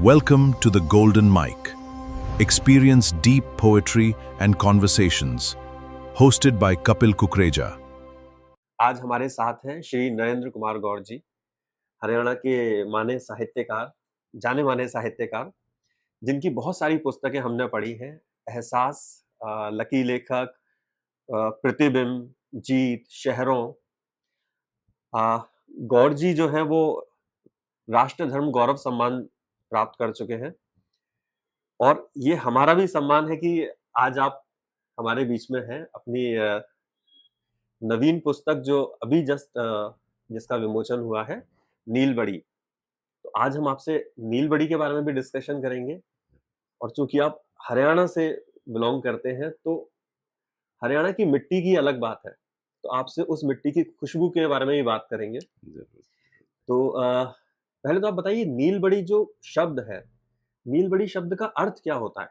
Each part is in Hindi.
Welcome to the Golden Mic. Experience deep poetry and conversations. Hosted by Kapil Kukreja. आज हमारे साथ हैं श्री नरेंद्र कुमार गौड़ जी, हरियाणा के माने साहित्यकार, जाने माने साहित्यकार, जिनकी बहुत सारी पुस्तकें हमने पढ़ी हैं। एहसास, लकी लेखक, प्रतिबिंब, जीत, शहरों। गौड़ जी जो हैं वो राष्ट्र धर्म गौरव सम्मान प्राप्त कर चुके हैं और ये हमारा भी सम्मान है कि आज आप हमारे बीच में हैं। अपनी नवीन पुस्तक जो अभी जस्ट जिसका विमोचन हुआ है, नीलबड़ी। तो आज हम आपसे नीलबड़ी के बारे में भी डिस्कशन करेंगे और चूंकि आप हरियाणा से बिलोंग करते हैं तो हरियाणा की मिट्टी की अलग बात है, तो आपसे उस मिट्टी की खुशबू के बारे में भी बात करेंगे। तो पहले तो आप बताइए, नीलबड़ी जो शब्द है, नीलबड़ी शब्द का अर्थ क्या होता है?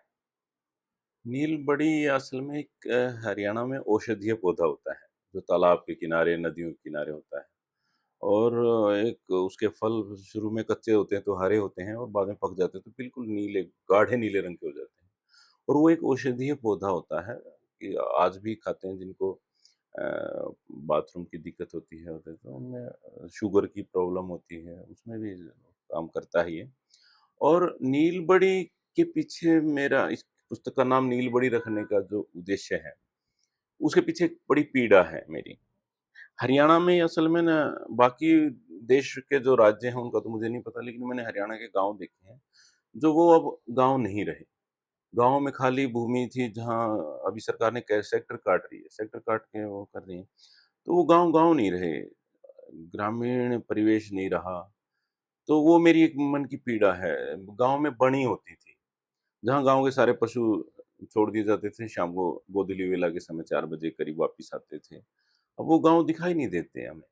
नीलबड़ी असल में एक हरियाणा में औषधीय पौधा होता है, जो तालाब के किनारे, नदियों के किनारे होता है। और एक उसके फल शुरू में कच्चे होते हैं तो हरे होते हैं और बाद में पक जाते हैं तो बिल्कुल नीले, गाढ़े नीले रंग के हो जाते हैं। और वो एक औषधीय पौधा होता है कि आज भी खाते हैं जिनको अ, बाथरूम की दिक्कत होती है तो उनमें शुगर की प्रॉब्लम होती है, उसमें भी काम करता है ये। और नीलबड़ी के पीछे मेरा इस पुस्तक का नाम नीलबड़ी रखने का जो उद्देश्य है, उसके पीछे एक बड़ी पीड़ा है मेरी। हरियाणा में असल में ना, बाकी देश के जो राज्य हैं उनका तो मुझे नहीं पता, लेकिन मैंने हरियाणा के गाँव देखे हैं, जो वो अब गाँव नहीं रहे। गाँव में खाली भूमि थी जहाँ अभी सरकार ने कै सेक्टर काट रही है, सेक्टर काट के वो कर रही है। तो वो गाँव नहीं रहे, ग्रामीण परिवेश नहीं रहा। तो वो मेरी एक मन की पीड़ा है। गाँव में बनी होती थी, जहाँ गाँव के सारे पशु छोड़ दिए जाते थे, शाम को गोधूली वेला के समय 4 बजे करीब वापिस आते थे। अब वो गाँव दिखाई नहीं देते हमें।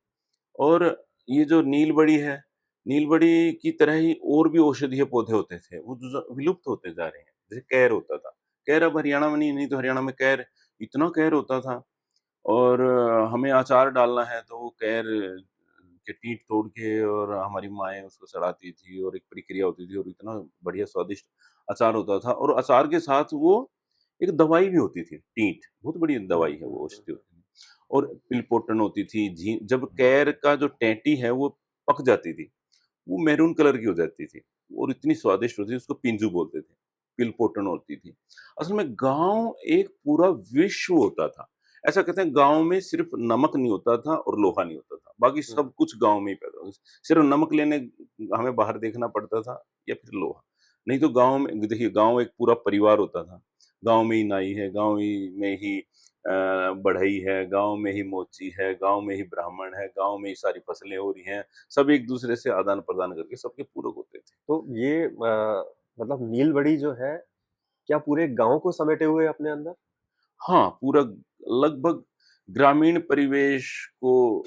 और ये जो नीलबड़ी है, नीलबड़ी की तरह ही और भी औषधीय पौधे होते थे, वो जो विलुप्त होते जा रहे हैं। जैसे कैर होता था, कैर अब हरियाणा में नहीं तो हरियाणा में कैर, इतना कैर होता था। और हमें अचार डालना है तो वो कैर के टीट तोड़ के और हमारी माएँ उसको सड़ाती थी और एक प्रक्रिया होती थी और इतना बढ़िया स्वादिष्ट अचार होता था। और अचार के साथ वो एक दवाई भी होती थी, टीट, बहुत बड़ी दवाई है वो, औषधि होती थी। और पिलपोटन होती थी, जब कैर का जो टैटी है वो पक जाती थी, वो मैरून कलर की हो जाती थी और इतनी स्वादिष्ट होती थी, उसको पिंजू बोलते थे, पिलपोटन होती थी। असल में गाँव एक पूरा विश्व होता था। ऐसा कहते हैं गाँव में सिर्फ़ नमक नहीं होता था और लोहा नहीं होता था, बाकी सब कुछ गाँव में ही पैदा होता था। सिर्फ़ नमक लेने हमें बाहर देखना पड़ता था या फिर लोहा। नहीं तो गाँव में देखिए, गाँव एक पूरा परिवार होता था। गाँव में ही नाई है, गाँव ही में ही बढ़ई है, गाँव में ही मोची है, गाँव में ही ब्राह्मण है, गाँव में ही सारी फसलें हो रही हैं। सब एक-दूसरे से आदान-प्रदान करके सबके पूरक होते थे। तो ये मतलब नीलबड़ी जो है, क्या पूरे गांव को समेटे हुए है अपने अंदर? हाँ, पूरा लगभग ग्रामीण परिवेश को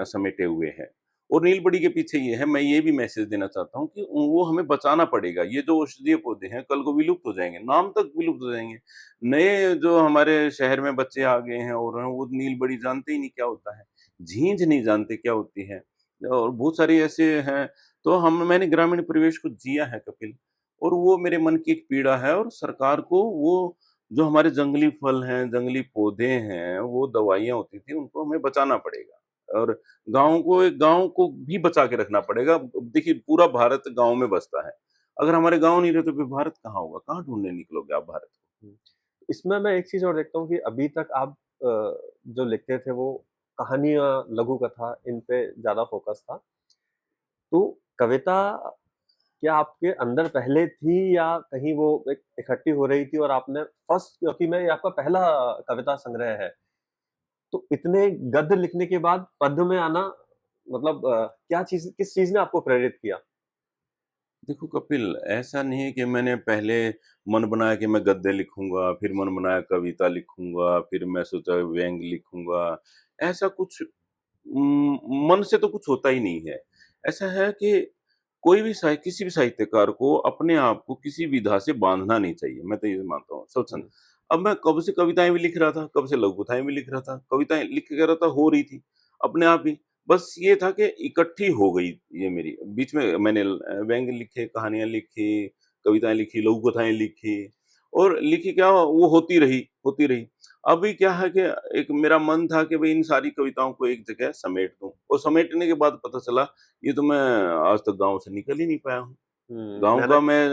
समेटे हुए है। और नीलबड़ी के पीछे ये है, मैं ये भी मैसेज देना चाहता हूँ कि वो हमें बचाना पड़ेगा। ये जो औषधीय पौधे हैं, कल को विलुप्त हो जाएँगे, नाम तक विलुप्त हो जाएँगे। नए जो हमारे शहर में बच्चे आ गए हैं और वो नीलबड़ी जानते ही नहीं क्या होता है। झींज नहीं जानते क्या होती है और बहुत सारे ऐसे हैं। तो मैंने ग्रामीण परिवेश को जिया है कपिल, और वो मेरे मन की एक पीड़ा है। और सरकार को वो जो हमारे जंगली फल हैं, जंगली पौधे हैं, वो दवाइयाँ होती थी, उनको हमें बचाना पड़ेगा। और गाँव को भी बचा के रखना पड़ेगा। देखिए, पूरा भारत गाँव में बसता है। अगर हमारे गाँव नहीं रहे तो फिर भारत कहाँ होगा? कहाँ ढूँढने निकलोगे आप भारत को? हुँ। इसमें मैं एक चीज़ और देखता हूँ कि अभी तक आप जो लिखते थे वो कहानियाँ, लघु कथा, इन पे ज़्यादा फ़ोकस था। तो कविता क्या आपके अंदर पहले थी या कहीं वो एक इकट्ठी हो रही थी और आपने फर्स्ट, क्योंकि मैं ये आपका पहला कविता संग्रह है, तो इतने गद्य लिखने के बाद पद्य में आना, मतलब क्या चीज़, किस चीज़ ने आपको प्रेरित किया? देखो कपिल, ऐसा नहीं है कि मैंने पहले मन बनाया कि मैं गद्य लिखूँगा, फिर मन बनाया कविता लिखूँगा, फिर मैं सोचा व्यंग्य लिखूँगा। ऐसा कुछ मन से तो कुछ होता ही नहीं है। ऐसा है कि कोई भी किसी भी साहित्यकार को अपने आप को किसी विधा से बाँधना नहीं चाहिए, मैं तो ये मानता हूँ, स्वच्छंद। हुँ, अब मैं कब से कविताएँ भी लिख रहा था, कब से लघु कथाएँ भी लिख रहा था, कविताएँ लिख के कह रहा था, हो रही थी, अपने आप ही। बस ये था कि इकट्ठी हो गई ये मेरी। बीच में मैंने व्यंग्य लिखे, कहानियाँ लिखी, कविताएँ लिखी, लघु कथाएँ लिखी और लिखी क्या वो होती रही, होती रही। अभी क्या है कि एक मेरा मन था कि भई इन सारी कविताओं को एक जगह समेट दूँ और समेटने के बाद पता चला ये तो मैं आज तक गाँव से निकल ही नहीं पाया हूँ। गाँव मैंने का मैं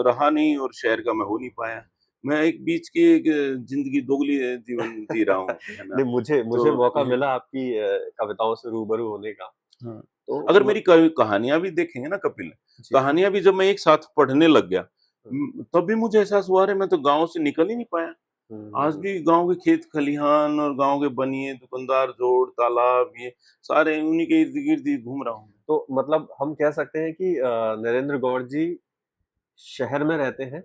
रहा नहीं और शहर का मैं हो नहीं पाया। मैं एक बीच की एक ज़िंदगी दोगली जीवन जी रहा हूँ, है ना? नहीं, मुझे मुझे तो मौका ये मिला आपकी कविताओं से रूबरू होने का। हाँ, तो अगर म मेरी कवि कहानियाँ भी देखेंगे ना कपिल, जी। कहानियाँ भी जब मैं एक साथ पढ़ने लग गया, हुँ, तब भी मुझे एहसास हुआ अरे मैं तो गाँव से निकल ही नहीं पाया। हुँ, आज हुँ। भी गाँव के खेत खलिहान और गाँव के बनिए, दुकानदार, जोड़, तालाब ये सारे उन्हीं के इर्द-गिर्द ही घूम रहा हूँ। तो मतलब हम कह सकते हैं कि नरेंद्र गौड़ जी शहर में रहते हैं,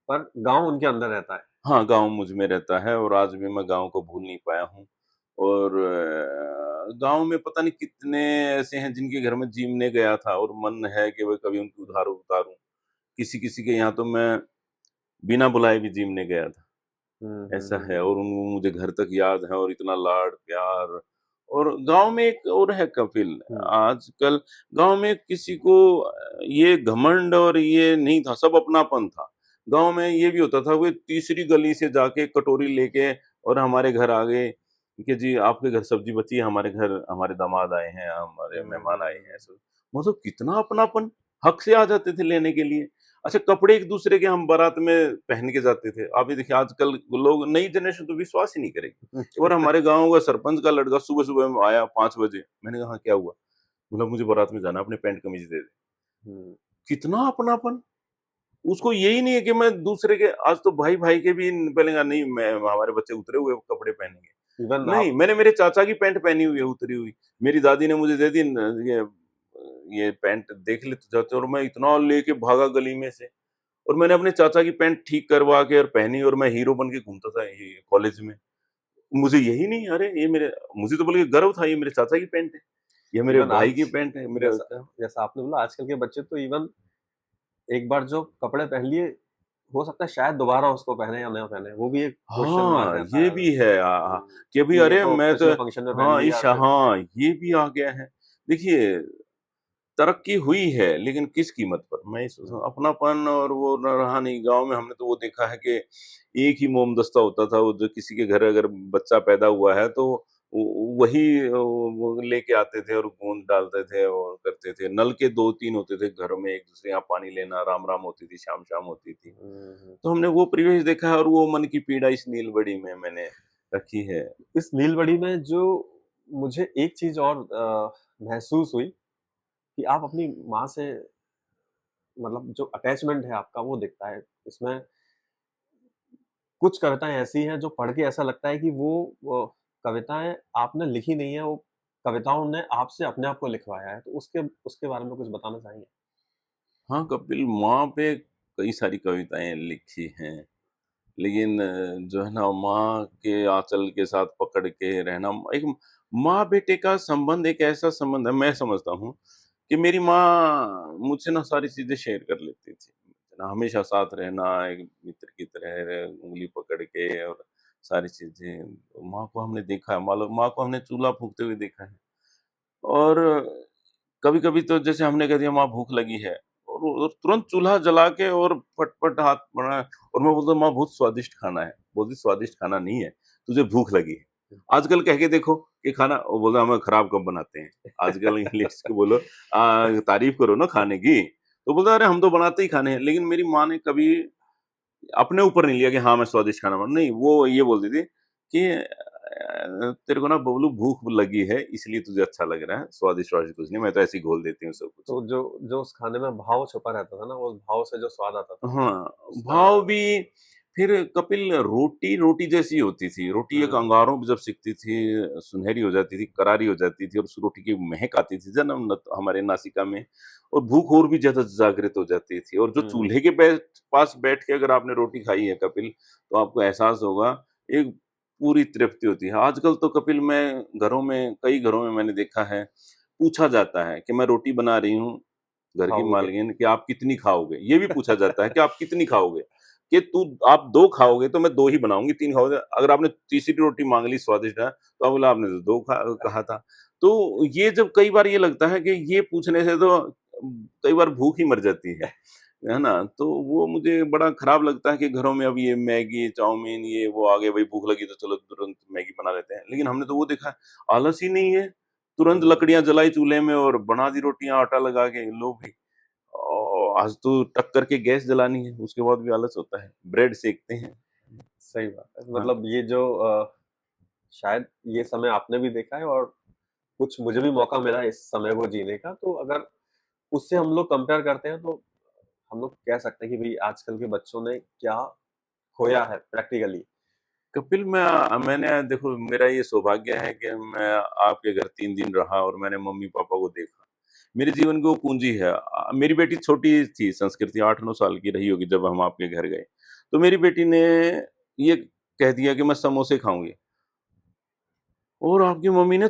पर गाँव उनके अंदर रहता है। हाँ, गाँव मुझ में रहता है और आज भी मैं गाँव को भूल नहीं पाया हूँ और गाँव में पता नहीं कितने ऐसे हैं जिनके घर में जीमने गया था और मन है कि वो कभी उनकी उधार उतारूँ। किसी-किसी के यहाँ तो मैं बिना बुलाए भी जीमने गया था। हुँ, हुँ, ऐसा हुँ, है हुँ। और उन मुझे घर तक याद है और इतना लाड प्यार और गाँव में एक और है कपिल, हुँ, आजकल गाँव में किसी को ये घमंड और ये नहीं था, सब अपनापन था। गाँव में ये भी होता था वो तीसरी गली से जाके कटोरी लेके और हमारे घर आ गए कि जी आपके घर सब्जी बची है, हमारे घर हमारे दामाद आए हैं, हमारे हुँ, मेहमान आए हैं। हुँ। ऐसा मतलब कितना अपनापन, हक से आ जाते थे लेने के लिए। अच्छा कपड़े एक-दूसरे के हम बारात में पहन के जाते थे। आप ये देखिए आजकल लोग नई जनरेशन तो विश्वास ही नहीं करेगी। एक बार हमारे गाँव का सरपंच का लड़का सुबह-सुबह में आया 5 बजे। मैंने कहा, "हाँ, क्या हुआ?" बोला, "मुझे बारात में जाना है, अपने पैंट कमीज़ दे दे।" हुँ, कितना अपनापन! उसको यही नहीं है कि मैं दूसरे के आज तो भाई-भाई के भी बोलेगा नहीं मैं हमारे बच्चे उतरे हुए कपड़े पहनेंगे। इवन नहीं, आप मैंने मेरे चाचा की पैंट पहनी हुई है उतरी हुई। मेरी दादी ने मुझे दे दी न ये पैंट देख ले तू चाचा और मैं इतना लेके भागा गली में से। और मैंने अपने चाचा की पैंट ठीक करवा के और पहनी और मैं हीरो बन के घूमता था ये कॉलेज में। मुझे यही नहीं अरे ये मेरे मुझे तो बल्कि गर्व था ये मेरे चाचा की पैंट है, ये मेरे इवन भाई आज की पैंट है, मेरे जैसा जैसा आपने बोला आजकल के बच्चे तो इवन एक बार जो कपड़े पहन लिए, हो सकता है शायद दोबारा उसको पहने या ना पहने, वो भी एक क्वेश्चन मार्क हाँ, रहता ये है। भी है कि अभी कि ये अरे तो मैं तो पिछले फंक्शन में पहन हाँ, लिया फिर हाँ, ये भी आ गया है। देखिए तरक्की हुई है, लेकिन किस कीमत पर? मैं ये सोच रहा हूँ अपनापन और वो रहा नहीं। गाँव में हमने तो वो देखा है कि एक ही मोमदस्ता होता था, वो जो किसी के घर अगर बच्चा पैदा हुआ है तो वो वही वो लेके आते थे और गूँथ डालते थे और करते थे। नल के 2-3 होते थे घरों में, एक-दूसरे यहाँ पानी लेना, राम-राम होती थी, शाम-शाम होती थी। हुँ, हुँ। तो हमने वो परिवेश देखा है और वो मन की पीड़ा इस नीलबड़ी में मैंने रखी है। इस नीलबढ़ी में जो मुझे एक चीज़ और महसूस हुई कि आप अपनी माँ से मतलब जो अटैचमेंट है आपका वो दिखता है। इसमें कुछ कविताएँ ऐसी हैं जो पढ़ के ऐसा लगता है कि वो कविताएँ आपने लिखी नहीं है, वो कविताओं ने आपसे अपने आप को लिखवाया है। तो उसके उसके बारे में कुछ बताना चाहेंगे? हाँ, कपिल माँ पे कई सारी कविताएँ लिखी हैं। लेकिन जो है ना माँ के आँचल के साथ पकड़ के रहना एक माँ-बेटे का संबंध एक ऐसा संबंध है मैं समझता हूँ, कि मेरी माँ मुझसे ना सारी चीज़ें शेयर कर लेती थी। ना हमेशा साथ रहना, एक मित्र की तरह उँगली पकड़ के और सारी चीज़ें। माँ को हमने देखा है, माँ को हमने चूल्हा फूँकते हुए देखा है। और कभी-कभी तो जैसे हमने कह दिया माँ भूख लगी है और तुरंत चूल्हा जला के और फट-फट हाथ बढ़ाया और मैं बोलता हूँ माँ बहुत स्वादिष्ट खाना है। बोलती स्वादिष्ट खाना नहीं है, तुझे भूख लगी है। आजकल कह के देखो ये खाना वो बोला हमें खराब कब बनाते हैं। आजकल इंग्लिश को बोलो तारीफ करो ना खाने की, तो बोलता है अरे हम तो बनाते ही खाने हैं। लेकिन मेरी माँ ने कभी अपने ऊपर नहीं लिया कि हाँ, मैं स्वादिष्ट खाना बना नहीं, वो ये बोलती थी कि तेरे को ना बबलू भूख लगी है इसलिए तुझे अच्छा लग रहा है, स्वादिष्ट-वादिष्ट कुछ नहीं, मैं तो ऐसे ही घोल देती हूँ सब कुछ। तो जो जो उस खाने में भाव छुपा रहता था ना, उस भाव से जो स्वाद आता था, हाँ, उसका भाव भी फिर कपिल रोटी, रोटी जैसी होती थी। रोटी एक हुँ, अंगारों पे जब सिकती थी, सुनहरी हो जाती थी, करारी हो जाती थी और उस रोटी की महक आती थी जन्म हमारे नासिका में और भूख और भी ज़्यादा जागृत हो जाती थी और जो हुँ, हुँ। चूल्हे के पास बैठ के अगर आपने रोटी खाई है कपिल, तो आपको एहसास होगा, एक पूरी तृप्ति होती है। आजकल तो कपिल मैं घरों में कई घरों में मैंने देखा है, पूछा जाता है कि मैं रोटी बना रही हूँ, घर की खाओगे। मालकिन कि आप कितनी खाओगे? ये भी पूछा जाता है कि आप कितनी खाओगे? कि तू आप 2 खाओगे तो मैं 2 ही बनाऊँगी, 3 खाओगे अगर आपने तीसरी रोटी माँग ली स्वादिष्ट है, तो आप बोला आपने तो 2 कहा था। तो ये जब कई बार ये लगता है कि ये पूछने से तो कई बार भूख ही मर जाती है ना? तो वो मुझे बड़ा खराब लगता है कि घरों में अब ये मैगी, चाउमीन ये वो आ गए, भई भूख लगी तो चलो तुरंत मैगी बना लेते हैं। लेकिन हमने तो वो देखा है, आलस ही नहीं है, तुरंत हुँ। लकड़ियाँ जलाई चूल्हे में और बना दी रोटियाँ, आटा लगा के, लो भई। आज तो टक करके गैस जलानी है, उसके बाद भी आलस होता है, ब्रेड सेकते हैं। सही बात है। हाँ। मतलब ये जो शायद ये समय आपने भी देखा है और कुछ मुझे भी मौका मिला इस समय को जीने का, तो अगर उससे हम लोग कंपेयर करते हैं तो हम लोग कह सकते हैं कि भई आजकल के बच्चों ने क्या खोया है प्रैक्टिकली। कपिल मैंने देखो मेरा ये सौभाग्य है कि मैं आपके घर 3 दिन रहा और मैंने मम्मी-पापा को देखा। मेरे जीवन की वो पूंजी है। मेरी बेटी छोटी थी संस्कृति 8-9 साल की रही होगी जब हम आपके घर गए। तो मेरी बेटी ने ये कह दिया कि मैं समोसे खाऊँगी और आपकी मम्मी ने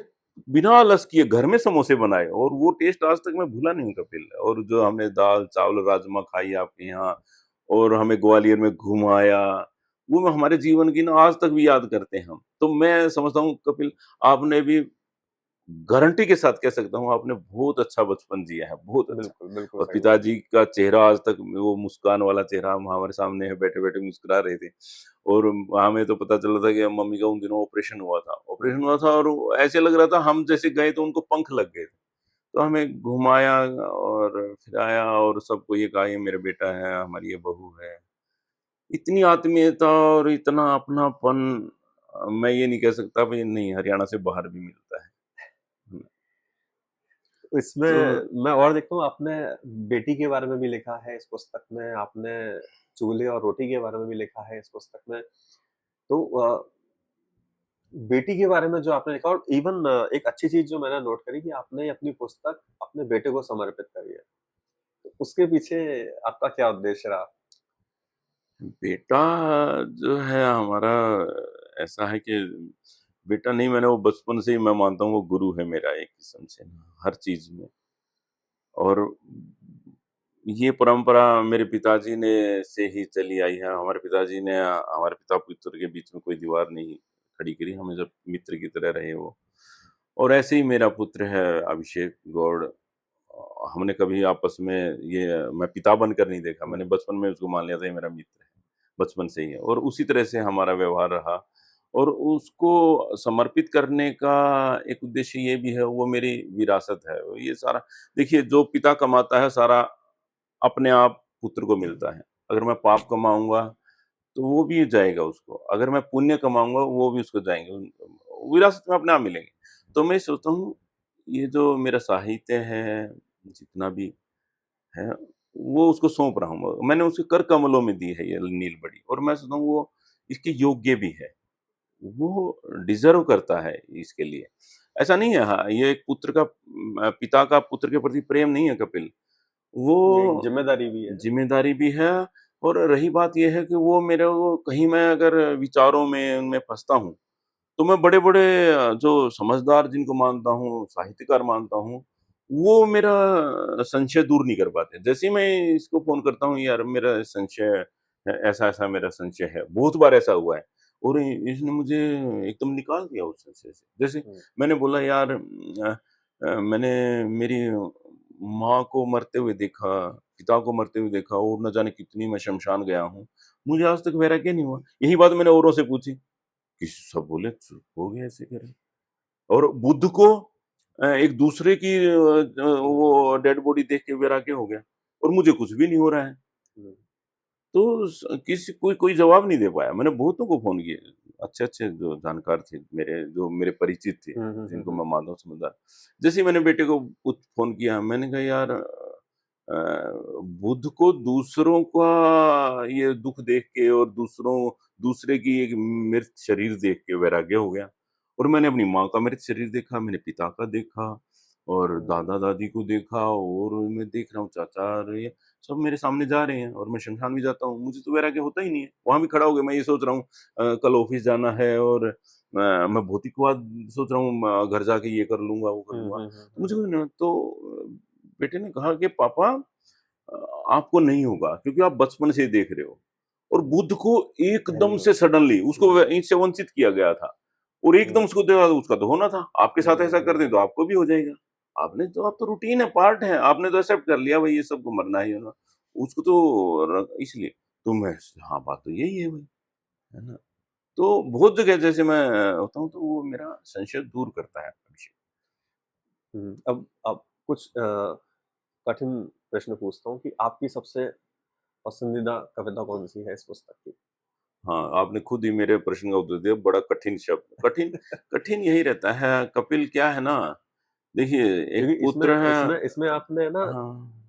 बिना आलस किए घर में समोसे बनाए और वो टेस्ट आज तक मैं भूला नहीं हूँ कपिल। और जो हमने दाल, चावल, राजमा खाई आपके यहाँ और हमें ग्वालियर में घुमाया, वो हमारे जीवन की ना आज तक भी याद करते हैं हम। तो मैं समझता हूँ कपिल आपने भी गारंटी के साथ कह सकता हूँ आपने बहुत अच्छा बचपन जिया है, बहुत अच्छा। बिल्कुल, बिल्कुल और सही बात। पिताजी का चेहरा आज तक वो मुस्कान वाला चेहरा हम हमारे सामने है, बैठे-बैठे मुस्कुरा रहे थे। और हमें तो पता चला था कि मम्मी का उन दिनों ऑपरेशन हुआ था। ऑपरेशन हुआ था और वो ऐसे लग रहा था हम जैसे गए तो उनको पंख लग गए थे। तो हमें घुमाया और फिराया और सबको ये कहा ये मेरा बेटा है, हमारी ये बहू है। इतनी आत्मीयता और इतना अपनापन मैं ये नहीं कह सकता भई नहीं हरियाणा से बाहर भी मिलता है। हुँ, तो इसमें मैं और देखता हूँ आपने बेटी के बारे में भी लिखा है इस पुस्तक में, आपने चूल्हे और रोटी के बारे में भी लिखा है इस पुस्तक में। तो बेटी के बारे में जो आपने लिखा और इवन एक अच्छी चीज़ जो मैंने नोट करी कि आपने अपनी पुस्तक अपने बेटे को समर्पित करी है। तो उसके पीछे आपका क्या उद्देश्य रहा? बेटा जो है हमारा ऐसा है कि बेटा नहीं मैंने वो बचपन से ही मैं मानता हूँ वो गुरु है मेरा एक किस्म से हर चीज़ में। और ये परंपरा मेरे पिताजी ने से ही चली आई है। हमारे पिताजी ने हमारे पिता-पुत्र के बीच में कोई दीवार नहीं खड़ी करी, हमें जब मित्र की तरह रहे वो। और ऐसे ही मेरा पुत्र है अभिषेक गौड़ हमने कभी आपस में ये मैं पिता बनकर नहीं देखा, मैंने बचपन में उसको मान लिया था ये मेरा मित्र है, बचपन से ही है और उसी तरह से हमारा व्यवहार रहा। और उसको समर्पित करने का एक उद्देश्य ये भी है, वो मेरी विरासत है। ये सारा देखिए जो पिता कमाता है सारा अपने आप पुत्र को मिलता है। अगर मैं पाप कमाऊँगा, तो वो भी जाएगा उसको। अगर मैं पुण्य कमाऊँगा, वो भी उसको जाएँगे। विरासत में अपने आप मिलेंगे। तो मैं सोचता हूँ, ये जो मेरा साहित्य है, जितना भी है, वो उसको सौंप रहा हूँ। मैंने उसके कर कमलों में दी है ये नीलबड़ी और मैं सोचता हूँ वो इसके योग्य भी है। वो डिज़र्व करता है इसके लिए। ऐसा नहीं है हाँ, ये एक पुत्र का पिता का पुत्र के प्रति प्रेम नहीं है कपिल। ये एक वो ज़िम्मेदारी भी है। ज़िम्मेदारी भी है और रही बात ये है कि वो मेरे को कहीं मैं अगर विचारों में उनमें फँसता हूँ, तो मैं बड़े-बड़े जो समझदार जिनको मानता हूँ, साहित्यकार मानता हूँ, वो मेरा संशय दूर नहीं कर पाते। जैसे ही मैं इसको फ़ोन करता हूँ, यार मेरा संशय है, ऐसा-ऐसा मेरा संशय है। बहुत बार ऐसा हुआ है और इसने मुझे एकदम निकाल दिया उस संशय से। जैसे हुँ, मैंने बोला यार मैंने मेरी माँ को मरते हुए देखा, पिता को मरते हुए देखा और न जाने कितनी मैं शमशान गया हूँ। मुझे आज तक वैराग्य नहीं हुआ। यही बात मैंने औरों से पूछी। कि सब बोले चुप हो गए ऐसे करे और बुद्ध को एक दूसरे की वो डेड बॉडी देख के वैराग्य हो गया और मुझे कुछ भी नहीं हो रहा है। हुँ। तो किसी कोई जवाब नहीं दे पाया। मैंने बहुतों को फ़ोन किए, अच्छे-अच्छे जो जानकार थे मेरे जो मेरे परिचित थे, हुँ, हुँ, हुँ, जिनको हुँ। मैं मानता हूँ समझदार। जैसे ही मैंने बेटे को फ़ोन किया, मैंने कहा यार बुद्ध को दूसरों का ये दुःख देख के और दूसरे की एक मृत शरीर देख के वैराग्य हो गया। और मैंने अपनी माँ का मृत शरीर देखा, मैंने पिता का देखा और हुँ, दादा-दादी को देखा और मैं देख रहा हूँ चाचा और ये सब मेरे सामने जा रहे हैं और मैं शमशान भी जाता हूँ, मुझे तो वैराग्य होता ही नहीं है। वहाँ भी खड़ा हो गया मैं ये सोच रहा हूँ कल ऑफ़िस जाना है और मैं भौतिकवाद सोच रहा हूँ घर जाके ये कर लूँगा, वो कर हुँ, लूँगा। हुँ, हुँ, मुझे हुँ। ना तो बेटे ने कहा कि पापा आपको नहीं होगा क्योंकि आप बचपन से ही देख रहे हो। और बुद्ध को एकदम सही बात। से सडनली उसको हुँ, इससे वंचित किया गया था। और एकदम हम्म, उसको देखा, उसका तो होना था, आपके साथ ऐसा कर दें तो आपको भी हो जाएगा। आपने तो, आप तो रूटीन है, पार्ट है, आपने तो एक्सेप्ट कर लिया भाई ये सबको मरना ही है ना, उसको तो इसलिए तो मैं, हाँ बात तो यही है भाई, है ना। तो बहुत जगह जैसे मैं होता हूँ तो वो मेरा संशय दूर करता है अभिषेक। अब कुछ कठिन प्रश्न पूछता हूँ कि आपकी सबसे पसंदीदा कविता कौन सी है इस पुस्तक की? हाँ, आपने खुद ही मेरे प्रश्न का उत्तर दिया, बड़ा कठिन शब्द, कठिन, कठिन यही रहता है कपिल, क्या है ना, देखिए एक क्योंकि इसमें पुत्र है। इसमें इसमें आपने ना हाँ,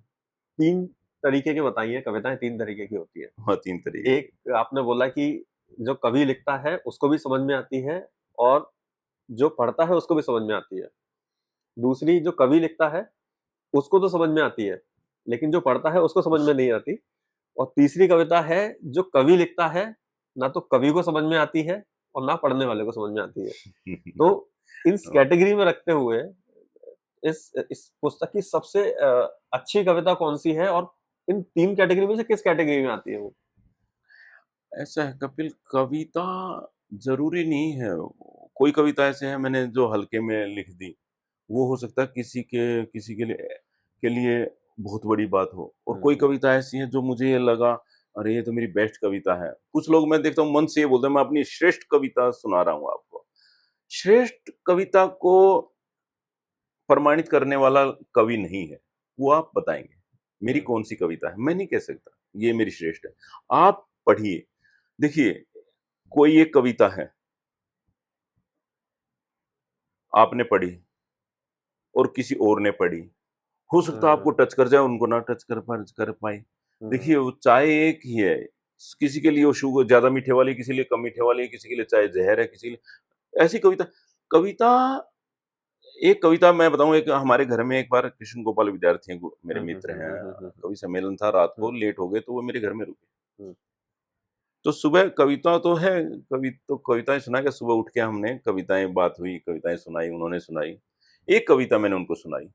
3 तरीके की बताई हैं, कविताएँ 3 तरीके की होती हैं। हाँ 3 तरीके की। एक आपने बोला कि जो कवि लिखता है उसको भी समझ में आती है और जो पढ़ता है उसको भी समझ में आती है। दूसरी जो कवि लिखता है उसको तो समझ में आती है, लेकिन जो पढ़ता है उसको समझ में नहीं आती। और तीसरी कविता है जो कवि लिखता है, ना तो कवि को समझ में आती है और ना पढ़ने वाले को समझ में आती है। तो इस हाँ, कैटेगरी में रखते हुए इस पुस्तक की सबसे अच्छी कविता कौन-सी है और इन 3 कैटेगरी में से किस कैटेगरी में आती है वो? ऐसा है कपिल, कविता ज़रूरी नहीं है, कोई कविता ऐसे है मैंने जो हल्के में लिख दी, वो हो सकता है किसी के लिए बहुत बड़ी बात हो, और हुँ, कोई हुँ। कविता ऐसी है जो मुझे ये लगा, अरे ये तो मेरी बेस्ट कविता है। कुछ लोग मैं देखता हूँ मन से ये बोलते हैं मैं अपनी श्रेष्ठ कविता सुना रहा हूँ आपको। श्रेष्ठ कविता को प्रमाणित करने वाला कवि नहीं है, वो आप बताएँगे। मेरी हुँ, कौन-सी कविता है? मैं नहीं कह सकता, ये मेरी श्रेष्ठ है। आप पढ़िए, देखिए कोई एक कविता है, आपने पढ़ी और किसी और ने पढ़ी। हो सकता है आपको हुँ, टच कर जाए, उनको ना टच कर पाए। हुँ, देखिए वो चाय एक ही है, किसी के लिए वो शुगर ज़्यादा मीठे वाली, किसी के लिए कम मीठे वाली, किसी के लिए चाय ज़हर है, किसी के लिए ऐसी कविता, कविता एक कविता मैं बताऊँ, एक हमारे घर में एक बार कृष्ण गोपाल विद्यार्थी हैं, मेरे हुँ, हुँ, मित्र हुँ, हैं, हुँ, हुँ, हुँ, कवि सम्मेलन था, रात को हुँ, लेट हो गए तो वो मेरे घर में रुके। हुँ, तो सुबह कविता तो है, कविताएँ सुना के सुबह उठ के हमने कविताएँ, बात हुई, कविताएँ सुनाई, उन्होंने सुनाई। एक कविता मैंने उनको सुनाई।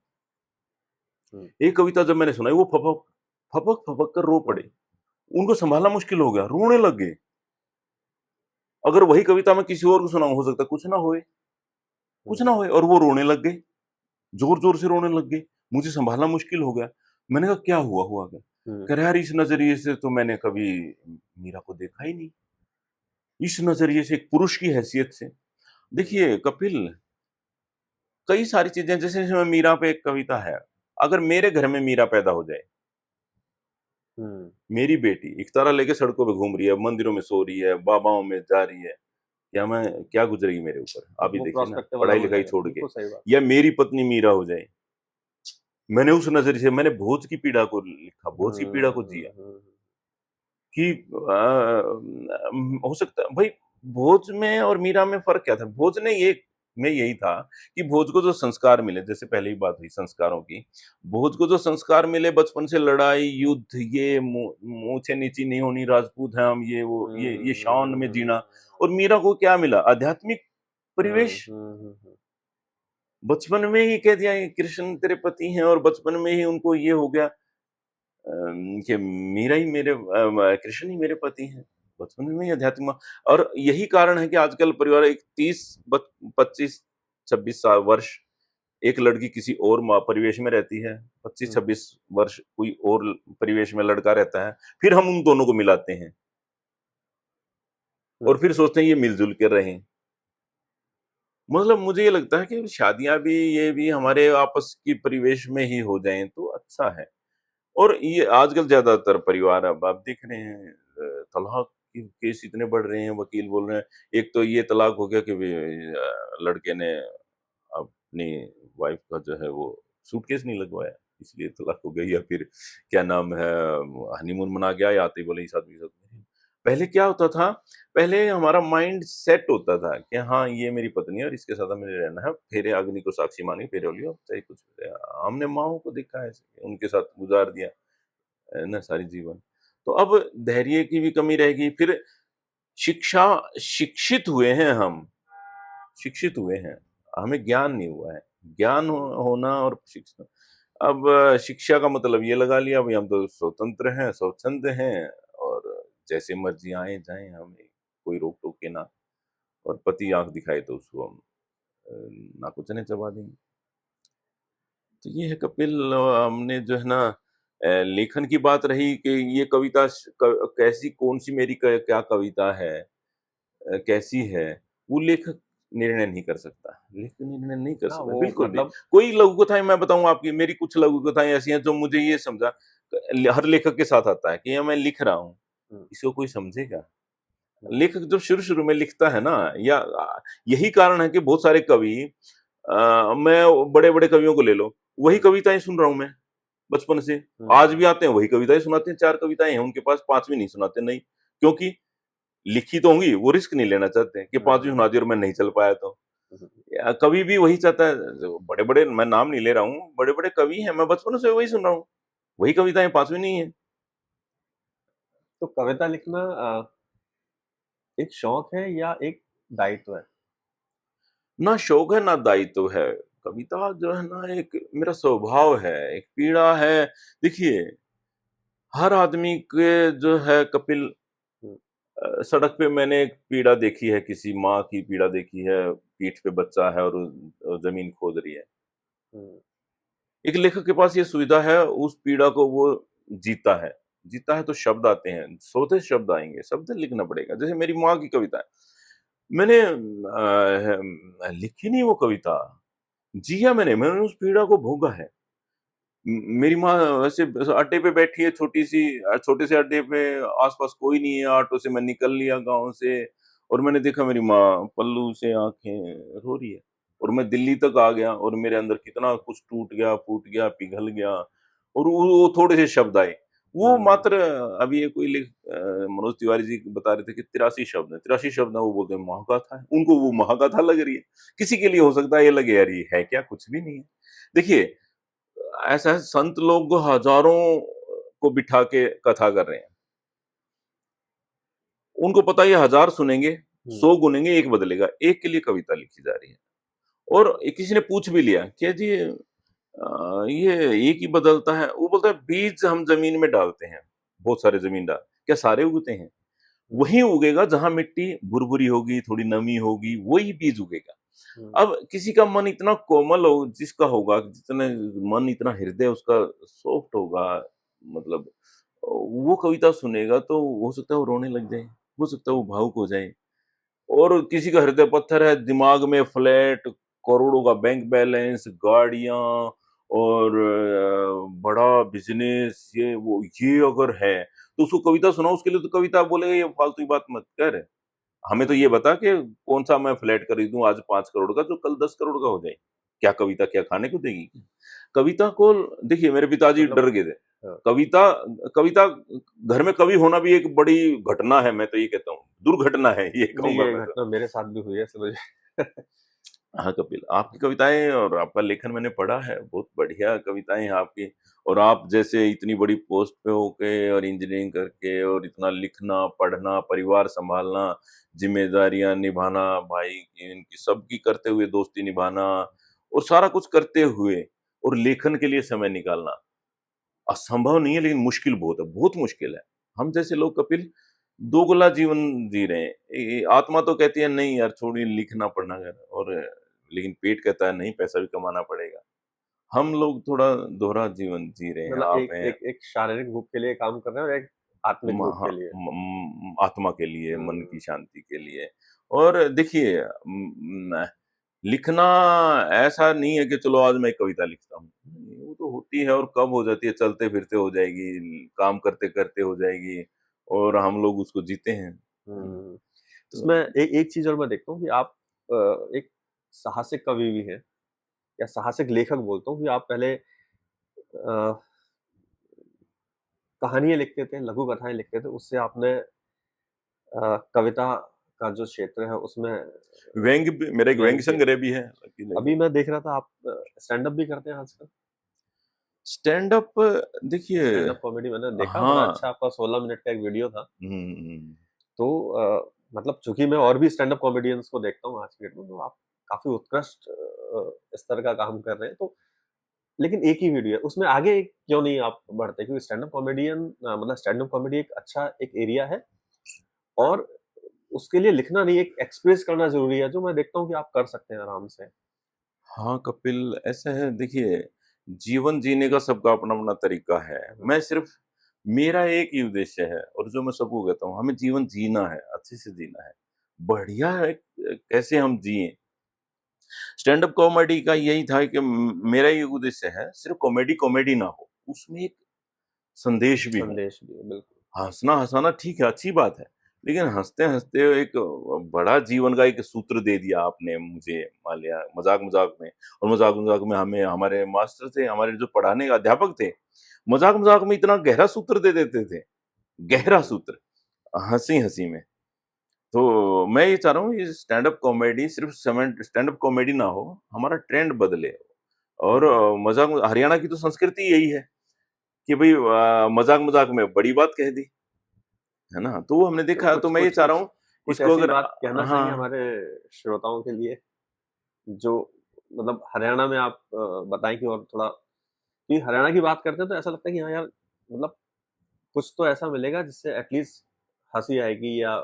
हुँ, एक कविता जब मैंने सुनाई, वो फपक कर रो पड़े। उनको सँभालना मुश्किल हो गया, रोने लग गए। अगर वही कविता मैं किसी और को सुनाऊँ, हो सकता है कुछ ना हुँ, होए, और वो रोने लग गए, ज़ोर-ज़ोर से रोने लग गए। मुझे सँभालना मुश्किल हो गया। मैंने कहा क्या हुआ? हुआ क्या? हुँ, कह रहे यार, इस नज़रिए से तो मैंने कभी मीरा को देखा ही नहीं। इस नज़रिए से, एक पुरुष की हैसियत से। हुँ, देखिए कपिल, कई सारी चीज़ें, जैसे इसमें मीरा पे एक कविता है। अगर मेरे घर में मीरा पैदा हो जाए, हुँ। मेरी बेटी इकतारा लेके सड़कों पे घूम रही है, मंदिरों में सो रही है, बाबाओं में जा रही है, क्या गुज़रेगी मेरे ऊपर? आप ही वो देखिए ना, पर्सपेक्टिव अलग हो पढ़ाई-लिखाई जाएगा। छोड़ के। बिल्कुल सही बात। या मेरी पत्नी मीरा हो जाए, मैंने उस नज़रिए से मैंने भोज की पीड़ा को लिखा, भोज की पीड़ा हुँ, को हुँ, जिया, हुँ, कि हो सकता है भाई, भोज में और मीरा में फ़र्क क्या था? भोज ने ये में यही था कि भोज को जो संस्कार मिले, जैसे पहले ही बात हुई संस्कारों की, भोज को जो संस्कार मिले बचपन से, लड़ाई, युद्ध, ये मूंछें नीची नहीं होनी, राजपूत हैं हम, ये वो, हुँ, ये हुँ, शान हुँ, में हुँ, जीना। और मीरा को क्या मिला? आध्यात्मिक हुँ, परिवेश। हुँ, हुँ, हुँ। बचपन में ही कह दिया ये कृष्ण तेरे पति हैं, और बचपन में ही उनको ये हो गया कि मीरा ही कृष्ण ही मेरे पति हैं। बचपन में ही अध्यात्म, और यही कारण है कि आजकल परिवार एक 25 वर्ष एक लड़की किसी और परिवेश में रहती है, हुँ, 25-26 वर्ष कोई और परिवेश में लड़का रहता है, फिर हम उन दोनों को मिलाते हैं और हुँ, फिर सोचते हैं ये मिलजुल के रहें। मतलब मुझे ये लगता है कि शादियां भी, ये भी हमारे आपस की परिवेश में ही हो जाएं तो अच्छा है। और ये आजकल ज़्यादातर परिवार, अब आप देख रहे हैं तलाक के केस इतने बढ़ रहे हैं, वकील बोल रहे हैं। एक तो ये तलाक हो गया कि लड़के ने अपनी वाइफ का जो है वो सूटकेस नहीं लगवाया, इसलिए तलाक हो गई, या फिर क्या नाम है, हनीमून मना के आए, आते ही बोले इस आदमी के साथ। पहले क्या होता था, पहले हमारा माइंड सेट होता था कि हाँ, ये मेरी पत्नी है और इसके साथ हमें रहना है, फेरे अग्नि को साक्षी मानी, फेरे हो लिया, अब चाहे कुछ हो जाए। हमने माँओं को देखा है ऐसे, उनके साथ गुज़ार दिया, है ना, सारी जीवन। तो अब धैर्य की भी कमी रहेगी, फिर शिक्षा, शिक्षित हुए हैं हम, शिक्षित हुए हैं, हमें ज्ञान नहीं हुआ है। ज्ञान हुँ, होना और शिक्षा, अब शिक्षा का मतलब ये लगा लिया भई हम तो स्वतंत्र हैं, स्वच्छंद हैं, और जैसे मर्ज़ी आएँ जाएँ, हमें कोई रोक-टोक के ना। और पति आँख दिखाए तो उसको हम नाकुचने चबा देंगे। तो ये है कपिल, हमने जो है ना लेखन की बात रही कि ये कविता कैसी कौन सी मेरी क्या कविता है, कैसी है, वो लेखक निर्णय नहीं कर सकता, लेखक निर्णय नहीं कर हाँ, सकता वो बिल्कुल भी। मतलब कोई लघु कथाएं मैं बताऊं आपकी, मेरी कुछ लघु कथाएं ऐसी हैं जो मुझे ये समझा, हर लेखक के साथ आता है कि ये मैं लिख रहा हूँ, हुँ, इसको कोई समझेगा? हुँ, लेखक जब शुरू-शुरू में लिखता है ना, या यही कारण है कि बहुत सारे कवि, मैं बड़े-बड़े कवियों को ले लो, वही हुँ, कविताएँ सुन रहा हूँ मैं, बचपन से। हुँ, आज भी आते हैं, वही कविताएँ सुनाते हैं, 4 कविताएँ हैं उनके पास, 5वीं नहीं सुनाते, नहीं। क्योंकि लिखी तो होंगी, वो रिस्क नहीं लेना चाहते हैं कि 5वीं हुँ, सुना दी और मैं नहीं चल पाया तो। हुँ। या कवि भी वही चाहता है, जो बड़े-बड़े मैं नाम नहीं ले रहा हूँ, बड़े-बड़े कवि हैं, मैं बचपन से वही सुन रहा हूँ, वही कविताएँ 5वीं नहीं है। तो कविता लिखना एक शौक है या एक दायित्व है? ना शौक है, ना दायित्व है। कविता जो है ना एक मेरा स्वभाव है, एक पीड़ा है। देखिए, हर आदमी के जो है कपिल, हुँ, सड़क पे मैंने एक पीड़ा देखी है, किसी माँ की पीड़ा देखी है, पीठ पे बच्चा है और ज़मीन खोद रही है। हुँ, एक लेखक के पास ये सुविधा है, उस पीड़ा को वो जीता है। जीता है तो शब्द आते हैं, सोते शब्द आएँगे, शब्द लिखना पड़ेगा। जैसे मेरी माँ की कविता है, मैंने लिखी नहीं वो कविता, जिया मैंने उस पीड़ा को भोगा है। मेरी माँ वैसे अड्डे पे बैठी है, छोटी-सी छोटे से अड्डे पे, आस-पास कोई नहीं है, ऑटो से मैं निकल लिया गाँव से और मैंने देखा मेरी माँ पल्लू से आँखें रो रही है और मैं दिल्ली तक आ गया और मेरे अंदर कितना कुछ टूट गया, फूट गया, पिघल गया और वो थोड़े से शब्द आए। वो हुँ, मात्र अभी ये कोई मनोज तिवारी जी बता रहे थे कि 83 शब्द हैं, 83 शब्द हैं, वो बोलते हैं महागाथा है, उनको वो महागाथा लग रही है। किसी के लिए हो सकता है ये लगे यार ये है क्या? कुछ भी नहीं है। देखिए, ऐसा है संत लोग हजारों को बिठा के कथा कर रहे हैं। उनको पता है ये 1000 सुनेंगे, हुँ, 100 गुनेंगे, 1 बदलेगा। एक के लिए कविता लिखी जा रही है। और हुँ, किसी ने पूछ भी लिया कि जी ये एक ही बदलता है? वो बोलता है बीज हम ज़मीन में डालते हैं, बहुत सारे ज़मींदार। क्या सारे उगते हैं? हुँ, वही उगेगा जहाँ मिट्टी भुरभुरी होगी, थोड़ी नमी होगी, वही बीज उगेगा। हुँ, अब किसी का मन इतना कोमल हो जिसका होगा, जितने मन इतना हृदय उसका सॉफ्ट होगा, मतलब वो कविता सुनेगा तो हो सकता है वो रोने लग जाए, हो सकता है वो भावुक हो जाए। और किसी का हृदय पत्थर है, दिमाग में फ्लैट, करोड़ों का बैंक बैलेंस, गाड़ियाँ और बड़ा बिज़नेस, ये अगर है, तो उसको कविता सुनाओ, उसके लिए तो कविता बोलेगा ये फालतू की बात मत कर। हमें तो ये बता कि कौन-सा मैं फ्लैट खरीदूँ आज 5 करोड़ का जो कल 10 करोड़ का हो जाए। क्या कविता क्या खाने को देगी? कविता को देखिए मेरे पिताजी मतलब डर गए थे। हाँ, कविता कविता घर में कवि होना भी एक बड़ी घटना है, मैं तो ये कहता हूँ। दुर्घटना है ये नहीं कहूँगा ये मैं तो। घटना मेरे साथ भी हुई है समझ हाँ, कपिल, आपकी कविताएँ और आपका लेखन मैंने पढ़ा है, बहुत बढ़िया कविताएँ हैं आपकी। और आप जैसे इतनी बड़ी पोस्ट पे होके और इंजीनियरिंग करके और इतना लिखना, पढ़ना, परिवार सँभालना, ज़िम्मेदारियाँ निभाना, भाई की इनकी सबकी करते हुए दोस्ती निभाना और सारा कुछ करते हुए और लेखन के लिए समय निकालना, असंभव नहीं है लेकिन मुश्किल बहुत मुश्किल है। हम जैसे लोग कपिल दोगला जीवन जी रहे हैं। आत्मा तो कहती है नहीं यार छोड़िए लिखना पढ़ना कर और लेकिन पेट कहता है नहीं पैसा भी कमाना पड़ेगा। हम लोग थोड़ा दोहरा जीवन जी रहे हैं, मतलब आप एक हैं एक एक शारीरिक भूख के लिए काम कर रहे हैं और एक आत्मिक भूख हाँ, के लिए। आत्मा के लिए, मन हुँ, की शांति के लिए। और देखिए लिखना ऐसा नहीं है कि चलो आज मैं एक कविता लिखता हूँ। वो तो होती है और कब हो जाती है, चलते-फिरते हो जाएगी, काम करते-करते हो जाएगी और हम लोग उसको जीते हैं। हुँ। इसमें तो एक एक चीज़ और मैं देखता हूँ कि आप एक साहसिक कवि भी हैं या साहसिक लेखक बोलता हूँ कि आप पहले कहानियाँ लिखते थे, लघु कथाएँ लिखते थे, उससे आपने कविता का जो क्षेत्र है उसमें व्यंग्य भी मेरा एक चयन व्यंग्य किया। संग्रह भी है। अभी मैं देख रहा था आप स्टैंड अप भी करते हैं आजकल? स्टैंड अप देखिए स्टैंड अप कॉमेडी मैंने देखा बड़ा हाँ। अच्छा आपका 16 मिनट का एक वीडियो था। हुँ। तो मतलब चूँकि मैं और भी स्टैंड अप कॉमेडियंस को देखता हूँ आज की डेट में, तो आप काफ़ी उत्कृष्ट स्तर का काम कर रहे हैं। तो लेकिन एक ही वीडियो है, उसमें आगे क्यों नहीं आप बढ़ते? क्योंकि स्टैंड अप कॉमेडियन मतलब स्टैंड अप कॉमेडी एक अच्छा एक एरिया है और उसके लिए लिखना नहीं, एक एक्सप्रेस करना ज़रूरी है, जो मैं देखता हूँ कि आप कर सकते हैं आराम से। हाँ, कपिल, ऐसा है, देखिए, जीवन जीने का सबका अपना-अपना तरीका है। हुँ, मैं सिर्फ़ मेरा एक ही उद्देश्य है और जो मैं सबको कहता हूँ, हमें जीवन जीना है, अच्छे से जीना है। बढ़िया है, कैसे हम जिएँ। स्टैंड अप कॉमेडी का यही था कि मेरा ये उद्देश्य है, सिर्फ़ कॉमेडी कॉमेडी ना हो, उसमें एक संदेश भी हो। संदेश भी है, बिल्कुल। हँसना-हँसाना ठीक है, अच्छी बात है। लेकिन हँसते-हँसते एक बड़ा जीवन का एक सूत्र दे दिया आपने मुझे, मान लिया मज़ाक-मज़ाक में, और मज़ाक-मज़ाक में हमें हमारे मास्टर थे, हमारे जो पढ़ाने अध्यापक थे, मज़ाक-मज़ाक में इतना गहरा सूत्र दे देते थे, गहरा सूत्र, हँसी-हँसी में। तो मैं ये चाह रहा हूँ, ये स्टैंड अप कॉमेडी सिर्फ़ स्टैंड अप कॉमेडी ना हो, हमारा ट्रेंड बदले। और हुँ, मज़ाक हरियाणा की तो संस्कृति यही है कि भई मज़ाक-मज़ाक में बड़ी बात कह दी। है ना? तो वो हमने तो देखा, तो कुछ मैं ये कुछ चाह रहा कुछ हूँ, कुछ इसको ऐसी अगर बात कहना चाहेंगे हाँ, हमारे श्रोताओं के लिए, जो मतलब हरियाणा में आप बताएँ कि और थोड़ा, क्योंकि हरियाणा की बात करते हैं तो ऐसा लगता है कि हाँ यार, मतलब कुछ तो ऐसा मिलेगा जिससे एटलीस्ट हँसी आएगी या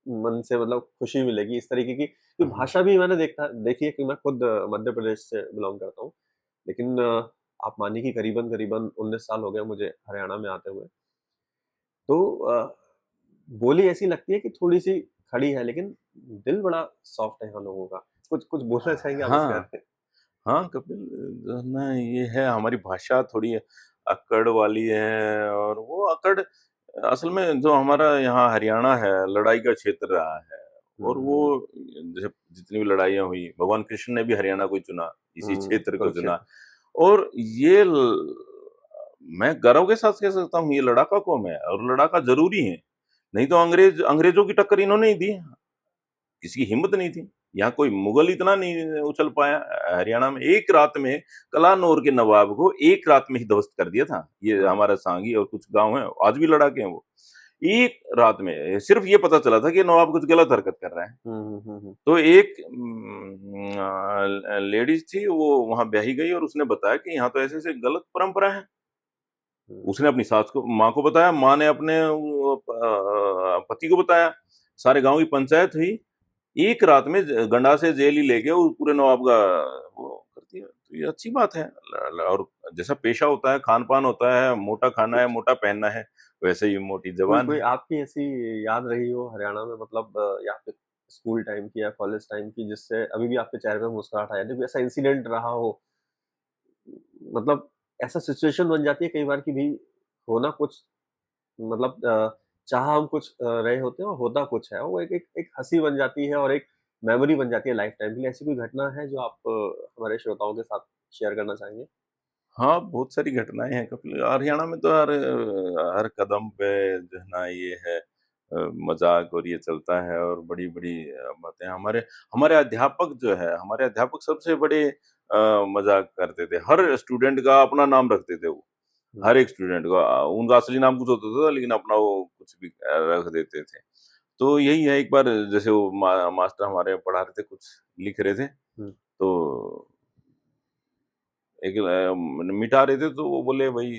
मन से मतलब खुशी मिलेगी, इस तरीके की हाँ, भाषा भी मैंने देखी है कि मैं खुद मध्य प्रदेश से बिलॉन्ग करता हूँ। लेकिन आप मानिए कि करीबन-करीबन 19 साल हो गए मुझे हरियाणा में आते हुए। तो बोली ऐसी लगती है कि थोड़ी-सी खड़ी है, लेकिन दिल बड़ा सॉफ्ट है यहाँ लोगों का। कुछ कुछ बोलना चाहेंगे आप इसके हाँ, बारे में? हाँ, कपिल, जो है ना, ये है, हमारी भाषा थोड़ी अक्कड़ वाली है, और वो अक्कड़ असल में जो हमारा यहाँ हरियाणा है, लड़ाई का क्षेत्र रहा है, और वो हुँ, जैसे जितनी भी लड़ाइयाँ हुई, भगवान कृष्ण ने भी हरियाणा को ही चुना, इसी हुँ, क्षेत्र को चुना। कुरुक्षेत्र। और ये मैं गर्व के साथ कह सकता हूँ, ये लड़ाका कौम है और लड़ाका ज़रूरी है। नहीं तो अंग्रेज़ों की टक्कर इन्होंने ही दी। किसी की हिम्मत नहीं थी। यहाँ कोई मुगल इतना नहीं उछल पाया। हरियाणा में एक रात में कलानौर के नवाब को एक रात में ही ध्वस्त कर दिया था। ये हाँ। हमारा सांगी और कुछ गाँव हैं, आज भी लड़ाके हैं वो। एक रात में सिर्फ़ ये पता चला था कि नवाब कुछ गलत हरकत कर रहा है। हुँ, हुँ, हुँ, हुँ, तो एक लेडीज़ थी, वो वहाँ ब्याही गई और उसने बताया कि यहाँ तो ऐसे-ऐसे गलत परंपरा है। हुँ। उसने अपनी सास को, माँ को बताया, माँ ने अपने पति को बताया, सारे गाँव की पंचायत हुई। एक रात में गंडासे जेल ही लेके वो पूरे नवाब का वो कर दिया। तो ये अच्छी बात है। ल ल और जैसा पेशा होता है, खान-पान होता है, मोटा खाना है, कुछ मोटा पहनना है, वैसे ही मोटी कोई ज़बान कोई है। आपकी ऐसी याद रही हो हरियाणा में, मतलब या फिर स्कूल टाइम की या कॉलेज टाइम की, जिससे अभी भी आपके चेहरे पे मुस्कुराहट आ जाती है? कोई ऐसा इंसिडेंट रहा हो, मतलब ऐसा सिचुएशन बन जाती है कई बार कि भई होना कुछ, मतलब चाह हम कुछ रहे होते हैं और होता कुछ है। वो एक एक एक हँसी बन जाती है और एक मेमोरी बन जाती है लाइफ़ टाइम के लिए। ऐसी कोई घटना है जो आप हमारे श्रोताओं के साथ शेयर करना चाहेंगे? हाँ, बहुत सारी घटनाएँ हैं कपिल। हरियाणा में तो हर कदम पे जो है ना, ये है मज़ाक और ये चलता है, और बड़ी-बड़ी बातें। हमारे हमारे अध्यापक जो है, हमारे अध्यापक सबसे बड़े मज़ाक करते थे। हर स्टूडेंट का अपना नाम रखते थे वो। हुँ, हर एक स्टूडेंट का उनका असली नाम कुछ होता था, लेकिन अपना वो कुछ भी रख देते थे। तो यही है, एक बार जैसे वो मास्टर हमारे पढ़ा रहे थे, कुछ लिख रहे थे, हुँ, तो एक मिटा रहे थे, तो वो बोले, भई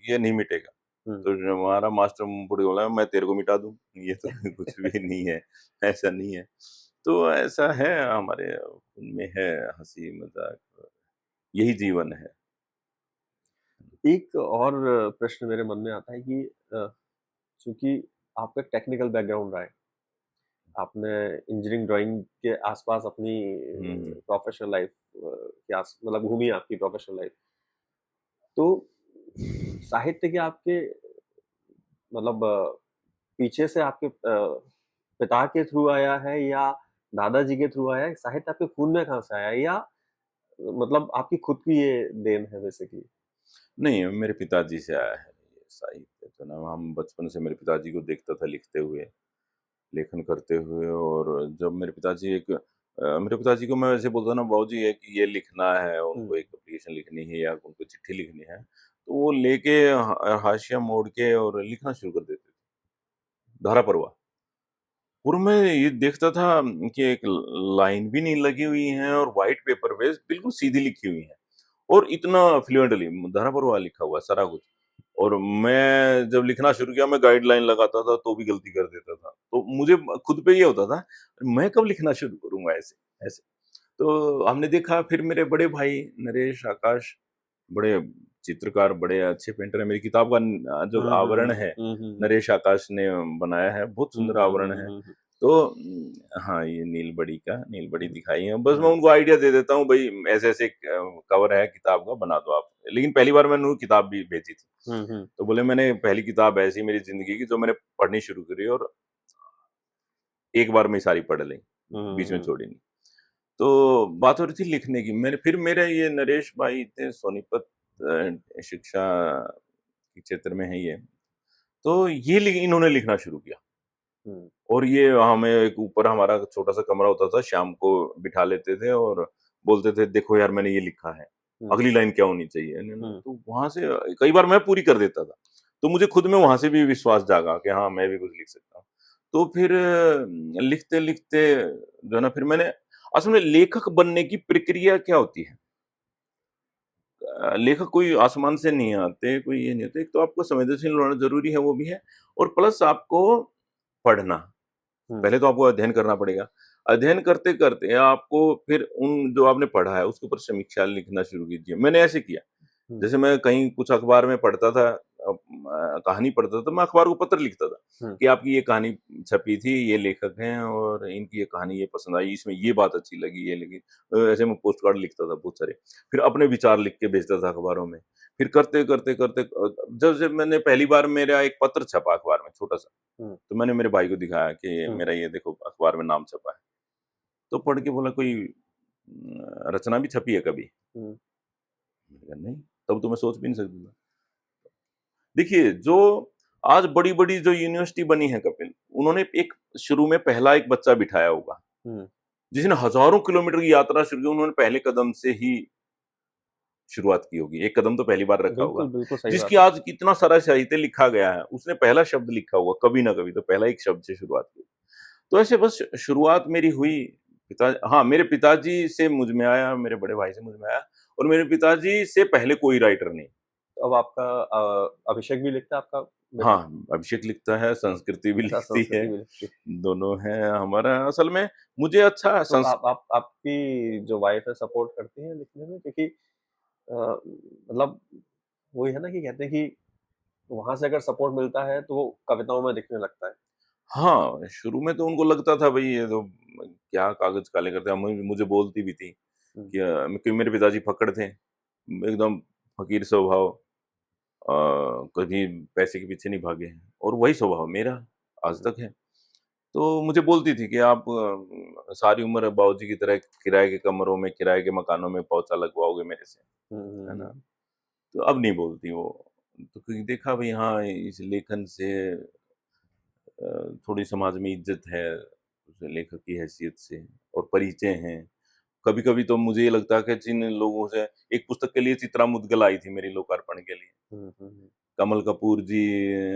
ये नहीं मिटेगा। हुँ। तो जो हमारा मास्टर मुँह फुड़ के बोला, मैं तेरे को मिटा दूँ, ये तो कुछ भी नहीं है, ऐसा नहीं है। तो ऐसा है, हमारे उनमें है हँसी-मज़ाक, यही जीवन है। एक और प्रश्न मेरे मन में आता है कि चूँकि आपका टेक्निकल बैकग्राउंड रहा है, आपने इंजीनियरिंग ड्राइंग के आस-पास अपनी हुँ, हुँ। प्रोफ़ेशनल लाइफ़ के मतलब घूमी आपकी प्रोफ़ेशनल लाइफ़। तो साहित्य के आपके मतलब पीछे से आपके पिता के थ्रू आया है या दादाजी के थ्रू आया है? साहित्य आपके खून में कहाँ से आया है, या मतलब आपकी खुद की ये देन है बेसिकली? नहीं, मेरे पिताजी से आया है ये साहित्य, तो ना हम बचपन से मेरे पिताजी को देखता था लिखते हुए, लेखन करते हुए। और जब मेरे पिताजी को मैं वैसे बोलता ना, बाबूजी ये कि ये लिखना है, हुँ, उनको एक एप्लीकेशन लिखनी है या उनको चिट्ठी लिखनी है, तो वो लेके हाशिया मोड़ के और लिखना शुरू कर देते थे, धारा प्रवाह। और मैं ये देखता था कि एक लाइन भी नहीं लगी हुई है, और व्हाइट पेपर पे बिल्कुल सीधी लिखी हुई है, और इतना फ्लुएंटली धारा प्रवाह लिखा हुआ है सारा कुछ। और मैं जब लिखना शुरू किया, मैं गाइडलाइन लगाता था तो भी गलती कर देता था। तो मुझे खुद पे ये होता था, मैं कब लिखना शुरू करूँगा ऐसे, ऐसे। तो हमने देखा, फिर मेरे बड़े भाई नरेश, आकाश बड़े चित्रकार, बड़े अच्छे पेंटर हैं। मेरी किताब का जो हुँ, आवरण हुँ, है, हुँ, हुँ, हुँ, नरेश आकाश ने बनाया है, बहुत हुँ, सुंदर हुँ, आवरण हुँ, है। हुँ, हुँ, तो हाँ, ये नीलबड़ी हुँ, दिखाई है। बस मैं हुँ, उनको आइडिया दे देता हूँ, भई ऐसे-ऐसे कवर है किताब का, बना दो आप। लेकिन पहली बार मैंने उनको किताब भी भेजी थी। हुँ, हुँ, तो बोले मैंने पहली किताब ऐसी मेरी ज़िंदगी की जो मैंने पढ़नी शुरू करी और एक बार में ही सारी पढ़ ली, हुँ, बीच में हुँ, छोड़ी नहीं। तो बात हो रही थी लिखने की। मैंने फिर मेरे ये नरेश भाई थे सोनीपत शिक्षा के क्षेत्र में है ये। तो ये इन्होंने लिखना शुरू किया। हुँ, और ये हमें एक ऊपर हमारा छोटा-सा कमरा होता था, शाम को बिठा लेते थे और बोलते थे, "देखो यार मैंने ये लिखा है, हुँ, अगली लाइन क्या होनी चाहिए?" हुँ, तो वहाँ से कई बार मैं पूरी कर देता था। तो मुझे खुद में वहाँ से भी विश्वास जागा कि हाँ, मैं भी कुछ लिख सकता हूँ। तो फिर लिखते-लिखते जो है ना, फिर मैंने असल में लेखक बनने की प्रक्रिया क्या होती है? लेखक कोई आसमान से नहीं आते, कोई ये नहीं होता। एक तो आपको संवेदनशील होना ज़रूरी है, वो भी है, और प्लस आपको पढ़ना। हुँ, पहले तो आपको अध्ययन करना पड़ेगा। अध्ययन करते-करते आपको फिर उन जो आपने पढ़ा है, उसके ऊपर समीक्षा लिखना शुरू कीजिए। मैंने ऐसे किया। हुँ, जैसे मैं कहीं कुछ अखबार में पढ़ता था, कहानी पढ़ता था, मैं अखबार को पत्र लिखता था हुँ, कि आपकी ये कहानी छपी थी, ये लेखक हैं और इनकी ये कहानी ये पसंद आई, इसमें ये बात अच्छी लगी, ये लगी। ऐसे मैं पोस्ट कार्ड लिखता था बहुत सारे। फिर अपने विचार लिख के भेजता था अखबारों में। फिर करते-करते जब मैंने पहली बार मेरा एक पत्र छपा अखबार में छोटा-सा, हुँ, तो मैंने मेरे भाई को दिखाया कि हुँ, मेरा ये देखो अखबार में नाम छपा है। तो पढ़ के बोला, कोई रचना भी छपी है कभी? हुँ, मैंने कहा नहीं, तब तो मैं सोच भी नहीं सकता था। देखिए, जो आज बड़ी-बड़ी जो यूनिवर्सिटी बनी है कपिल, उन्होंने एक शुरू में पहला एक बच्चा बिठाया होगा, हुँ, जिसने हज़ारों किलोमीटर की यात्रा शुरू की, उन्होंने पहले कदम से ही शुरुआत की होगी। एक कदम तो पहली बार रखा होगा। बिल्कुल, बिल्कुल सही जिसकी बात है। आज कितना सारा साहित्य लिखा गया है, उसने पहला शब्द लिखा होगा, कभी ना कभी तो पहला एक शब्द से शुरुआत की। तो ऐसे बस शुरुआत मेरी हुई। हाँ, मेरे पिताजी से मुझ में आया, मेरे बड़े भाई से मुझ में आया, और मेरे पिताजी से पहले कोई राइटर नहीं। अब आपका अभिषेक भी लिखता है आपका बेटा? हाँ, अभिषेक लिखता है, संस्कृति भी अच्छा, लिखती है, संस्कृति भी लिखती है। दोनों हैं हमारा। असल में मुझे अच्छा तो आपकी जो वाइफ़ है सपोर्ट करती हैं लिखने में? क्योंकि मतलब वही है ना कि कहते हैं कि वहाँ से अगर सपोर्ट मिलता है तो वो कविताओं में दिखने लगता है। हाँ, शुरू में तो उनको लगता था भई ये तो क्या कागज़ काले करते हैं। मुझे बोलती भी थी हुँ, कि क्योंकि मेरे पिताजी फक्कड़ थे, एकदम फ़कीर स्वभाव, कभी पैसे के पीछे नहीं भागे हैं, और वही स्वभाव मेरा आज हुँ, तक है। तो मुझे बोलती थी कि आप सारी उम्र बाबूजी की तरह किराए के कमरों में, किराए के मकानों में पोंछा लगवाओगे मेरे से, हुँ, हुँ, है ना? हुँ, तो अब नहीं बोलती वो। तो क्योंकि देखा भई हाँ, इस लेखन से थोड़ी समाज में इज़्ज़त है, उस लेखक की हैसियत से, और परिचय हैं। कभी-कभी तो मुझे ये लगता है कि जिन लोगों से एक पुस्तक के लिए चित्रा मुद्गल आई थी मेरी लोकार्पण के लिए। हुँ, हुँ, कमल कपूर जी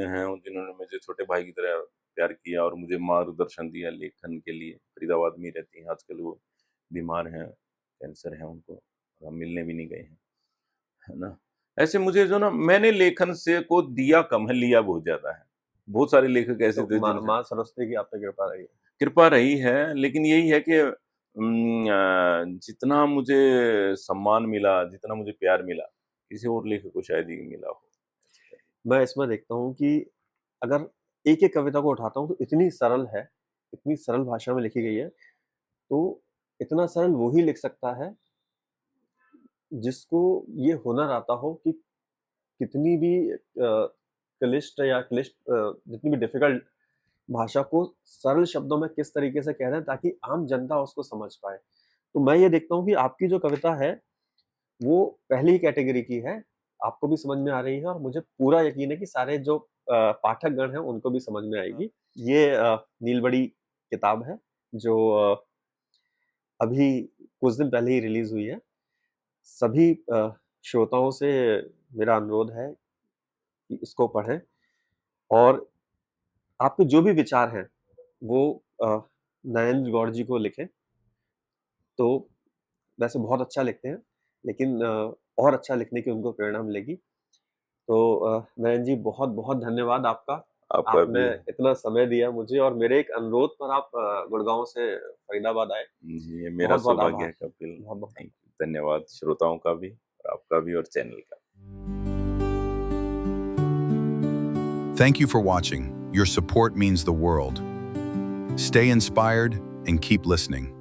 हैं जिन्होंने मुझे छोटे भाई की तरह प्यार किया और मुझे मार्गदर्शन दिया लेखन के लिए। फरीदाबाद में ही रहती हैं, आजकल वो बीमार हैं, कैंसर है उनको, और हम मिलने भी नहीं गए हैं, है ना? ऐसे मुझे जो ना, मैंने लेखन से को दिया कम है, लिया बहुत ज़्यादा है। बहुत सारे लेखक ऐसे तो थे माँ जिनसे माँ सरस्वती की आप पे कृपा रही है। कृपा रही है, लेकिन यही है कि जितना मुझे सम्मान मिला, जितना मुझे प्यार मिला, किसी और लेखक को शायद ही मिला हो। मैं इसमें देखता हूँ कि अगर एक-एक कविता को उठाता हूँ तो इतनी सरल है, इतनी सरल भाषा में लिखी गई है, तो इतना सरल वो ही लिख सकता है जिसको ये हुनर आता हो कि कितनी भी क्लिष्ट या जितनी भी डिफ़िकल्ट भाषा को सरल शब्दों में किस तरीके से कह रहे हैं ताकि आम जनता उसको समझ पाए। तो मैं ये देखता हूँ कि आपकी जो कविता है, वो पहली कैटेगरी की है, आपको भी समझ में आ रही है और मुझे पूरा यकीन है कि सारे जो पाठकगण हैं, उनको भी समझ में आएगी। ये नीलबड़ी किताब है, जो अभी कुछ दिन पहले ही रिलीज़ हुई है। सभी श्रोताओं से मेरा अनुरोध है कि इसको पढ़ें और आपके जो भी विचार हैं, वो नरेंद्र गौड़ जी को लिखें। तो वैसे बहुत अच्छा लिखते हैं, लेकिन और अच्छा लिखने की उनको प्रेरणा मिलेगी। तो नयन जी बहुत-बहुत धन्यवाद आपका। आपका आपने भी इतना समय दिया मुझे और मेरे एक अनुरोध पर आप गुड़गाँव से फरीदाबाद आए। जी, ये मेरा बहुत-बहुत सौभाग्य आभार। है कपिल। बहुत-बहुत थैंक यू, धन्यवाद श्रोताओं का भी और आपका भी और चैनल का। Thank you for watching. Your support means the world. Stay inspired and keep listening.